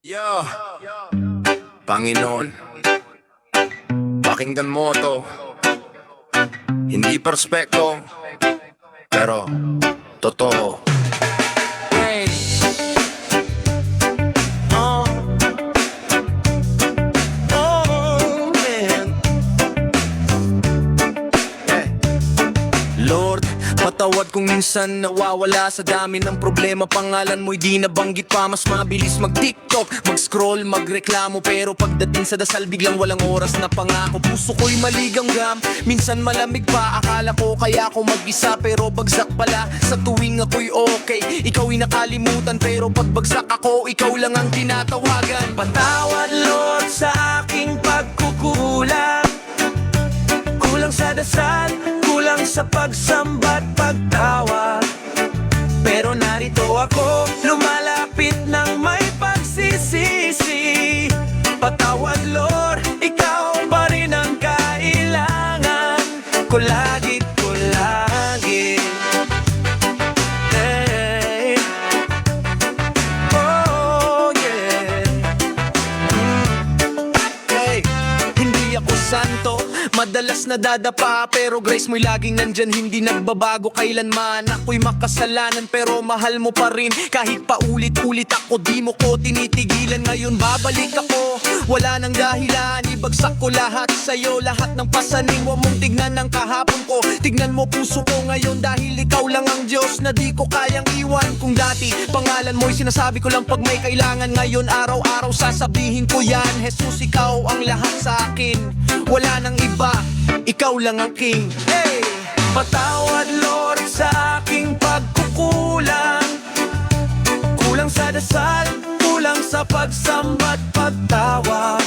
Yo, Panginoon, pakinggan mo to. Hindi perspekto, pero totoo. Hey. Man. Hey. Lord, patawad kung minsan nawawala sa dami ng problema. Pangalan mo'y di nabanggit pa. Mas mabilis mag-TikTok, mag-scroll, magreklamo. Pero pagdating sa dasal biglang walang oras na pangako. Puso ko'y maligamgam, minsan malamig pa. Akala ko kaya ako mag-isa, pero bagsak pala. Sa tuwing ako'y okay, ikaw'y nakalimutan. Pero pagbagsak ako, ikaw lang ang tinatawagan. Patawad Lord sa aking pagkukulang. Kulang sa dasal, kulang sa pagsamba't pagtawag. Pero narito ako, lumalapit ng may pagsisisi. Patawad Lord, ikaw pa rin ang kailangan ko lagi, ko lagi. Hey. Oh yeah. Hey. Hindi ako santo, madalas nadadapa, pero grace mo'y laging nandyan, hindi nagbabago kailanman. Ako'y makasalanan pero mahal mo pa rin. Kahit paulit-ulit ako, di mo ko tinitigilan. Ngayon babalik ako, wala nang dahilan. Ibagsak ko lahat sa'yo, lahat ng pasanin. Huwag mong tignan ng kahapon ko, tignan mo puso ko ngayon. Dahil ikaw lang ang Diyos na di ko kayang iwan. Kung dati, pangalan mo'y sinasabi ko lang pag may kailangan. Ngayon araw-araw sasabihin ko yan, Jesus, ikaw ang lahat sa akin. Wala nang iba, ikaw lang ang King. Hey! Patawad Lord sa aking pagkukulang. Kulang sa dasal, kulang sa pagsamba't pagtawag.